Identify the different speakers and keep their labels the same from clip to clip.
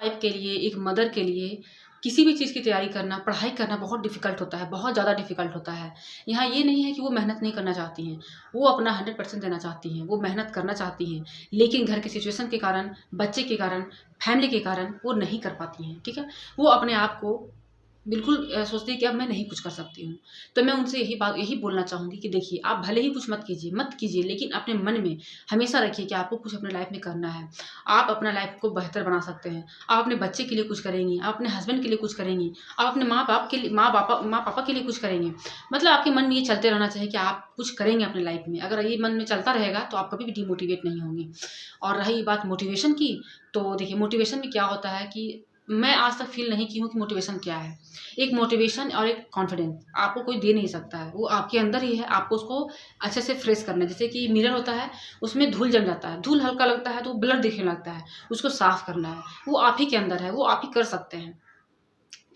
Speaker 1: Wife के लिए, एक मदर के लिए किसी भी चीज़ की तैयारी करना, पढ़ाई करना बहुत डिफ़िकल्ट होता है, बहुत ज़्यादा डिफ़िकल्ट होता है। यहाँ ये नहीं है कि वो मेहनत नहीं करना चाहती हैं, वो अपना 100% देना चाहती हैं, वो मेहनत करना चाहती हैं, लेकिन घर की सिचुएशन के कारण, बच्चे के कारण, फैमिली के कारण वो नहीं कर पाती हैं, ठीक है? वो अपने आप को बिल्कुल सोचती है कि अब मैं नहीं कुछ कर सकती हूँ। तो मैं उनसे यही बोलना चाहूँगी कि देखिए, आप भले ही कुछ मत कीजिए, लेकिन अपने मन में हमेशा रखिए कि आपको कुछ अपने लाइफ़ में करना है। आप अपना लाइफ़ को बेहतर बना सकते हैं। आप अपने बच्चे के लिए कुछ करेंगी, आप अपने हस्बैंड के लिए कुछ करेंगी, आप अपने माँ-पापा के लिए कुछ करेंगे। मतलब आपके मन में ये चलते रहना चाहिए कि आप कुछ करेंगे अपनी लाइफ़ में। अगर ये मन में चलता रहेगा, तो आप कभी भी डिमोटिवेट नहीं होंगी। और रही बात मोटिवेशन की, तो देखिए मोटिवेशन में क्या होता है कि मैं आज तक फ़ील नहीं की हूँ कि मोटिवेशन क्या है। एक मोटिवेशन और एक कॉन्फिडेंस आपको कोई दे नहीं सकता है, वो आपके अंदर ही है, आपको उसको अच्छे से फ्रेश करना है। जैसे कि मिरर होता है, उसमें धूल जम जाता है, धूल हल्का लगता है तो ब्लर दिखने लगता है, उसको साफ़ करना है, वो आप ही के अंदर है, वो आप ही कर सकते हैं।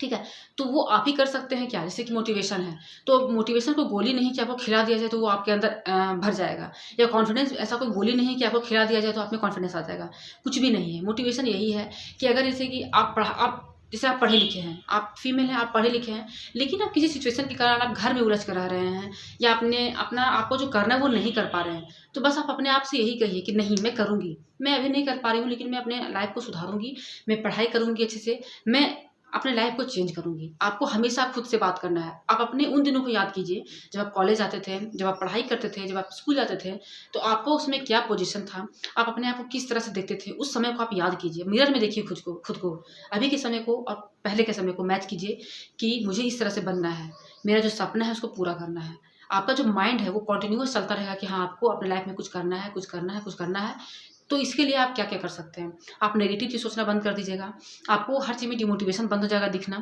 Speaker 1: ठीक है? तो वो आप ही कर सकते हैं क्या? जैसे कि मोटिवेशन है, तो मोटिवेशन कोई गोली नहीं कि आपको खिला दिया जाए तो वो आपके अंदर भर जाएगा, या कॉन्फिडेंस ऐसा कोई गोली नहीं है कि आपको खिला दिया जाए तो आप में कॉन्फिडेंस आ जाएगा, कुछ भी नहीं है। मोटिवेशन यही है कि अगर जैसे कि आप जैसे आप पढ़े लिखे हैं, आप फीमेल हैं, आप पढ़े लिखे हैं, लेकिन आप किसी सिचुएशन के कारण आप घर में उलझ कर रह रहे हैं, या आपको जो करना है वो नहीं कर पा रहे हैं, तो बस आप अपने आप से यही कहिए कि नहीं, मैं करूँगी। मैं अभी नहीं कर पा रही हूँ, लेकिन मैं अपने लाइफ़ को सुधारूँगी, मैं पढ़ाई करूँगी अच्छे से, मैं अपने लाइफ को चेंज करूँगी। आपको हमेशा खुद से बात करना है। आप अपने उन दिनों को याद कीजिए, जब आप कॉलेज जाते थे, जब आप पढ़ाई करते थे, जब आप स्कूल जाते थे, तो आपका उसमें क्या पोज़ीशन था? आप अपने आप को किस तरह से देखते थे? उस समय को आप याद कीजिए। मिरर में देखिए खुद को। अभी के समय को और पहले के समय को मैच कीजिए कि मुझे इस तरह से बनना है। मेरा जो सपना है उसको पूरा करना है। आपका जो माइंड है वो कंटीन्यूअस चलता रहेगा कि हाँ, आपको अपने लाइफ में कुछ करना है, कुछ करना है, कुछ करना है। तो इसके लिए आप क्या-क्या कर सकते हैं? आप नेगेटिव चीज़ सोचना बंद कर दीजिएगा। आपको हर चीज़ में डिमोटिवेशन बंद हो जाएगा दिखना।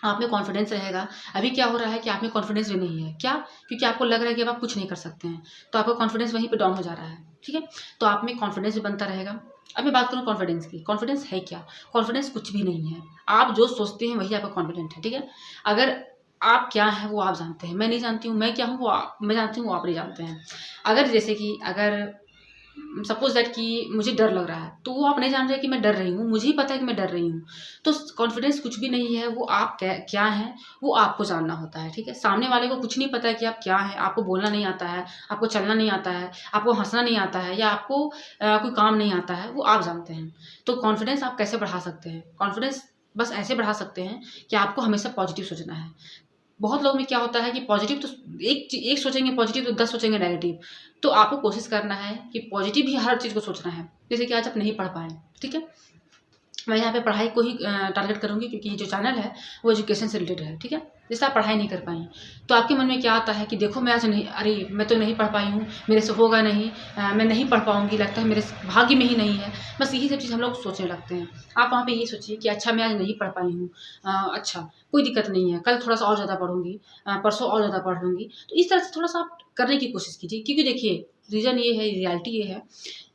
Speaker 1: आप में कॉन्फिडेंस रहेगा। अभी क्या हो रहा है कि आप में कॉन्फिडेंस भी नहीं है। क्या? क्योंकि आपको लग रहा है कि अब आप कुछ नहीं कर सकते हैं। तो आपका कॉन्फिडेंस वहीं पे डाउन हो जा रहा है। ठीक है? तो आप में कॉन्फिडेंस भी बनता रहेगा। अब मैं बात करूँ कॉन्फिडेंस की। कॉन्फिडेंस है क्या? कॉन्फिडेंस कुछ भी नहीं है। आप जो सोचते हैं वही आपका कॉन्फिडेंट है। ठीक है? अगर आप क्या हैं वो आप जानते हैं। मैं नहीं जानती हूँ, मैं क्या हूँ मैं जानती हूँ वो आप नहीं जानते हैं। अगर जैसे कि अगर सपोज़ दैट कि मुझे डर लग रहा है, तो वो आप नहीं जान रहे कि मैं डर रही हूँ, मुझे ही पता है कि मैं डर रही हूँ। तो कॉन्फिडेंस कुछ भी नहीं है, वो आप क्या हैं, वो आपको जानना होता है, ठीक है? सामने वाले को कुछ नहीं पता है कि आप क्या हैं, आपको बोलना नहीं आता है, आपको चलना नहीं आता है, आपको हँसना नहीं आता है, या आपको कोई काम नहीं आता है, वो आप जानते हैं। तो कॉन्फिडेंस आप कैसे बढ़ा सकते हैं? कॉन्फिडेंस बस ऐसे बढ़ा सकते हैं कि आपको हमेशा पॉज़िटिव सोचना है। बहुत लोगों में क्या होता है कि पॉजिटिव तो एक सोचेंगे पॉजिटिव तो 10 सोचेंगे नेगेटिव। तो आपको कोशिश करना है कि पॉजिटिव ही हर चीज़ को सोचना है। जैसे कि आज आप नहीं पढ़ पाए, ठीक है? मैं यहाँ पे पढ़ाई को ही टारगेट करूँगी, क्योंकि ये जो चैनल है वो एजुकेशन से रिलेटेड है, ठीक है? जैसे आप पढ़ाई नहीं कर पाई, तो आपके मन में क्या आता है कि देखो मैं आज नहीं, अरे मैं तो नहीं पढ़ पाई हूँ, मेरे से होगा नहीं, मैं नहीं पढ़ पाऊँगी, लगता है मेरे भाग्य में ही नहीं है। बस यही सब चीज़ हम लोग सोचने लगते हैं। आप वहाँ पे ये सोचिए कि अच्छा मैं आज नहीं पढ़ पाई हूँ, अच्छा कोई दिक्कत नहीं है, कल थोड़ा-सा और ज़्यादा पढ़ूँगी, परसों और ज़्यादा पढ़ लूँगी। तो इस तरह से थोड़ा-सा आप करने की कोशिश कीजिए, क्योंकि देखिए रीज़न ये है, रियलिटी ये है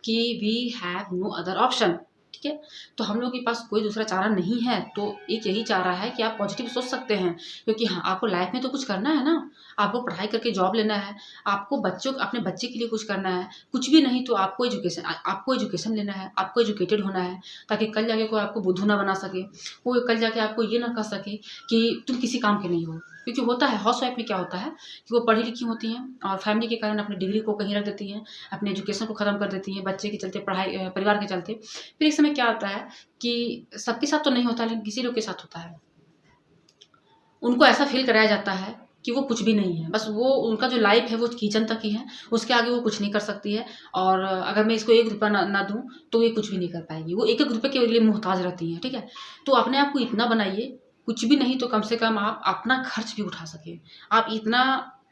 Speaker 1: कि we have no other option, ठीक है? तो हम लोग के पास कोई दूसरा चारा नहीं है, तो एक यही चारा है कि आप पॉज़िटिव सोच सकते हैं, क्योंकि हाँ, आपको लाइफ़ में तो कुछ करना है ना, आपको पढ़ाई करके जॉब लेना है, आपको अपने बच्चे के लिए कुछ करना है, कुछ भी नहीं तो आपको एजुकेशन लेना है, आपको एजुकेटेड होना है, ताकि कल जाके कोई आपको बुद्धू ना बना सके, कोई कल जाके आपको ये ना कह सके कि तुम किसी काम के नहीं हो। क्योंकि होता है हाउसवाइफ़ में क्या होता है कि वो पढ़ी लिखी होती हैं और फैमिली के कारण अपनी डिग्री को कहीं रख देती हैं, अपने एजुकेशन को ख़त्म कर देती हैं, बच्चे के चलते परिवार के चलते। फिर एक समय क्या होता है कि सबके साथ तो नहीं होता, लेकिन किसी लोग के साथ होता है। उनको ऐसा फ़ील कराया जाता है कि वो कुछ भी नहीं है, बस वो उनका जो लाइफ़ है वो किचन तक ही है, उसके आगे वो कुछ नहीं कर सकती है, और अगर मैं इसको ₹1 ना दूँ, तो ये कुछ भी नहीं कर पाएगी। वो ₹1-1 के लिए मोहताज रहती हैं, ठीक है? तो अपने आप को इतना बनाइए, कुछ भी नहीं तो कम से कम आप अपना खर्च भी उठा सकें। आप इतना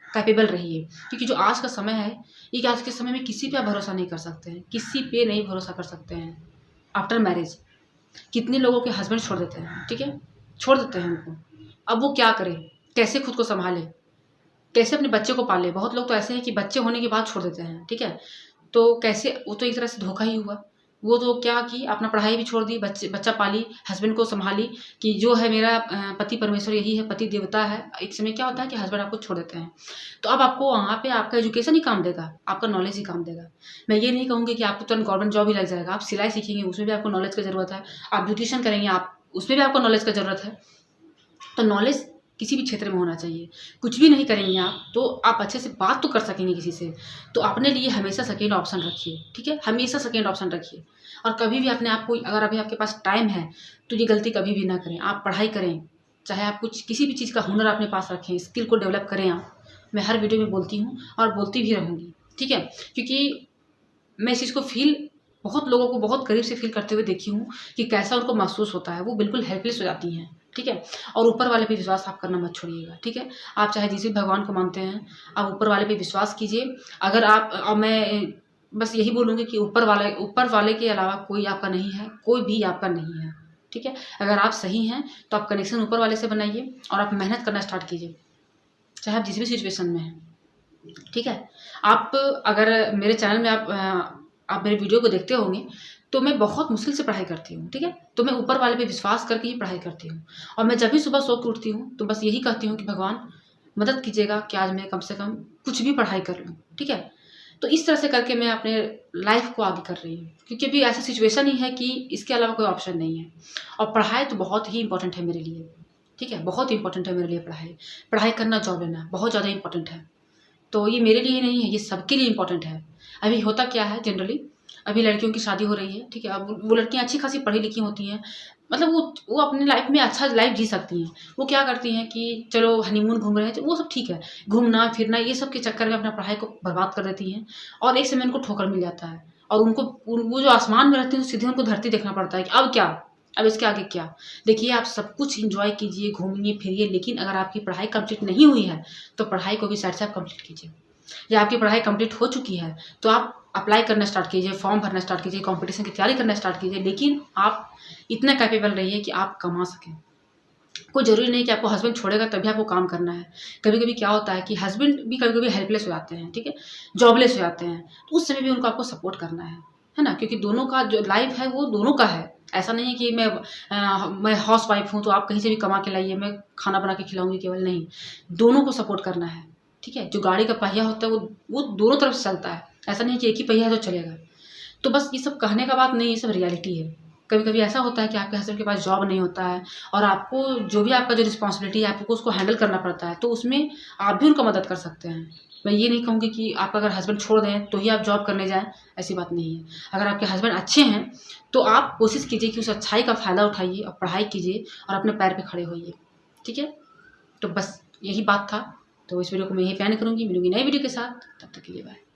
Speaker 1: कैपेबल रहिए, क्योंकि जो आज का समय है, ये कि आज के समय में किसी पे आप भरोसा नहीं कर सकते हैं, किसी पे नहीं भरोसा कर सकते हैं आफ्टर मैरिज। कितने लोगों के हस्बैंड छोड़ देते हैं, ठीक है? छोड़ देते हैं उनको। अब वो क्या करें? कैसे खुद को सँभालें? कैसे अपने बच्चे को पालें? बहुत लोग तो ऐसे हैं कि बच्चे होने के बाद छोड़ देते हैं, ठीक है? तो कैसे, वो तो एक तरह से धोखा ही हुआ। वो तो क्या कि अपना पढ़ाई भी छोड़ दी, बच्चा पाली, हस्बैंड को संभाली कि जो है मेरा पति परमेश्वर यही है, पति देवता है। एक समय क्या होता है कि हस्बैंड आपको छोड़ देते हैं, तो अब आपको वहाँ पे आपका एजुकेशन ही काम देगा, आपका नॉलेज ही काम देगा। मैं ये नहीं कहूँगी कि आपको तुरंत गवर्नमेंट जॉब ही लग जाएगा। आप सिलाई सीखेंगे, उसमें भी आपको नॉलेज की ज़रूरत है। आप ब्यूटिशियन करेंगे, आप उसमें भी आपको नॉलेज की ज़रूरत है। तो नॉलेज किसी भी क्षेत्र में होना चाहिए। कुछ भी नहीं करेंगे आप तो आप अच्छे से बात तो कर सकेंगे किसी से। तो अपने लिए हमेशा सेकेंड ऑप्शन रखिए, ठीक है? हमेशा सेकेंड ऑप्शन रखिए। और कभी भी अपने आप को, अगर अभी आपके पास टाइम है तो ये गलती कभी भी ना करें। आप पढ़ाई करें, चाहे आप कुछ किसी भी चीज़ का हुनर अपने पास रखें, स्किल को डेवलप करें आप। मैं हर वीडियो में बोलती हूँ और बोलती भी रहूँगी, ठीक है? क्योंकि मैं इस चीज़ को बहुत लोगों को बहुत करीब से फ़ील करते हुए देखी हूँ कि कैसा उनको महसूस होता है। वो बिल्कुल हेल्पलेस हो जाती हैं, ठीक है? और ऊपर वाले पे विश्वास आप करना मत छोड़िएगा, ठीक है? आप चाहे जिस भी भगवान को मानते हैं, आप ऊपर वाले पे विश्वास कीजिए। अगर आप मैं बस यही बोलूँगी कि ऊपर वाले के अलावा कोई आपका नहीं है, कोई भी आपका नहीं है, ठीक है? अगर आप सही हैं, तो आप कनेक्शन ऊपर वाले से बनाइए और आप मेहनत करना स्टार्ट कीजिए, चाहे आप जिस भी सिचुएशन में हैं, ठीक है? आप अगर मेरे चैनल में आप मेरे वीडियो को देखते होंगे, तो मैं बहुत मुश्किल से पढ़ाई करती हूँ, ठीक है? तो मैं ऊपर वाले पे विश्वास करके ही पढ़ाई करती हूँ। और मैं जब भी सुबह सो के उठती हूँ, तो बस यही कहती हूँ कि भगवान मदद कीजिएगा कि आज मैं कम से कम कुछ भी पढ़ाई कर लूँ, ठीक है? तो इस तरह से करके मैं अपने लाइफ़ को आगे कर रही हूँ, क्योंकि अभी ऐसा सिचुएशन ही है कि इसके अलावा कोई ऑप्शन नहीं है। और पढ़ाई तो बहुत ही इम्पोर्टेंट है मेरे लिए, ठीक है? बहुत इम्पोर्टेंट है मेरे लिए पढ़ाई। पढ़ाई करना, जॉब लेना बहुत ज़्यादा इम्पोर्टेंट है। तो ये मेरे लिए नहीं है, ये सबके लिए इम्पोर्टेंट है। अभी होता क्या है जनरली, अभी लड़कियों की शादी हो रही है, ठीक है? अब वो लड़कियाँ अच्छी खासी पढ़ी लिखी होती हैं, मतलब वो अपनी लाइफ में अच्छा लाइफ जी सकती हैं। वो क्या करती हैं कि चलो हनीमून घूम रहे हैं, तो वो सब ठीक है। घूमना-फिरना ये सब के चक्कर में अपना पढ़ाई को बर्बाद कर देती हैं और एक समय उनको ठोकर मिल जाता है और वो जो आसमान में रहते हैं, सीधे उनको धरती देखना पड़ता है कि अब क्या? अब इसके आगे क्या? देखिए, आप सब कुछ एन्जॉय कीजिए, घूमिए-फिरिए, लेकिन अगर आपकी पढ़ाई कंप्लीट नहीं हुई है, तो पढ़ाई को भी साइड से आप कंप्लीट कीजिए। या आपकी पढ़ाई कंप्लीट हो चुकी है, तो आप अप्लाई करना स्टार्ट कीजिए, फॉर्म भरना स्टार्ट कीजिए, कॉम्पिटिशन की तैयारी करना स्टार्ट कीजिए, लेकिन आप इतना कैपेबल रहिए कि आप कमा सकें। कोई ज़रूरी नहीं कि आपको हस्बैंड छोड़ेगा तभी आपको काम करना है। कभी-कभी क्या होता है कि हस्बैंड भी कभी-कभी हेल्पलेस हो जाते हैं, ठीक है? जॉबलेस हो जाते हैं, तो उस समय भी उनको आपको सपोर्ट करना है ना? क्योंकि दोनों का जो लाइफ़ है वो दोनों का है। ऐसा नहीं है कि मैं हाउसवाइफ़ हूँ तो आप कहीं से भी कमा के लाइए, मैं खाना बना के खिलाऊँगी केवल, नहीं। दोनों को सपोर्ट करना है, ठीक है? जो गाड़ी का पहिया होता है वो दोनों तरफ से चलता है। ऐसा नहीं है कि एक ही पहिया है तो चलेगा। तो बस ये सब कहने का बात नहीं, ये सब रियलिटी है। कभी-कभी ऐसा होता है कि आपके हस्बैंड के पास जॉब नहीं होता है और आपको आपका जो रिस्पॉन्सिबिलिटी है, आपको उसको हैंडल करना पड़ता है, तो उसमें आप भी उनका मदद कर सकते हैं। मैं ये नहीं कहूँगी कि आपका अगर हस्बैंड छोड़ दें, तो ही आप जॉब करने जाएँ, ऐसी बात नहीं है। अगर आपके हस्बैंड अच्छे हैं, तो आप कोशिश कीजिए कि उस अच्छाई का फ़ायदा उठाइए और पढ़ाई कीजिए और अपने पैर पे खड़े होइए, ठीक है? तो बस यही बात था। तो इस वीडियो को मैं यहीं पे एंड करूँगी। मिलूँगी नई वीडियो के साथ, तब तक के लिए बाय।